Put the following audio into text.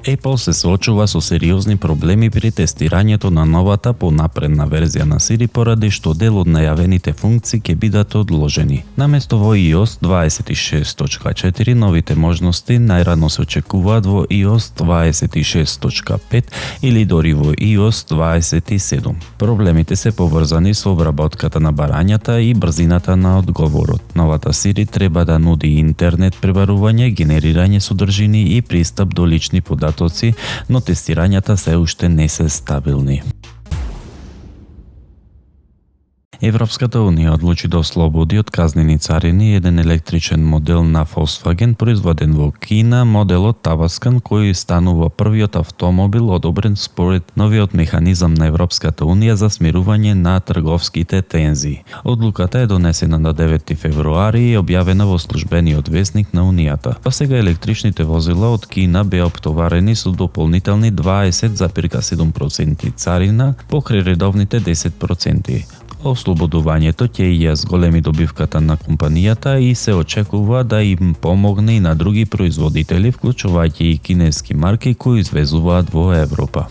Apple се соочува со сериозни проблеми при тестирањето на новата понапредна верзија на Siri поради што дел од најавените функции ќе бидат одложени. Наместо во iOS 26.4 новите можности најрано се очекуваат во iOS 26.5 или дори во iOS 27. Проблемите се поврзани со обработката на барањата и брзината на одговорот. Новата Siri треба да нуди интернет пребарување, генерирање содржини и пристап до лични податоци, но тестирањата се уште не се стабилни. Европската Унија одлучи да ослободи од казнени царини еден електричен модел на Volkswagen произведен во Кина, моделот Tavascan, кој станува првиот автомобил одобрен според новиот механизам на Европската Унија за смирување на трговските тензии. Одлуката е донесена на 9 февруари и објавена во службениот весник на Унијата. Па сега електричните возила од Кина беа оптоварени со дополнителни 20,7% царина покрај редовните 10%. Ослободувањето ќе ја зголеми добивката на компанијата и се очекува да им помогне и на други производители, вклучувајќи и кинески марки кои извезуваат во Европа.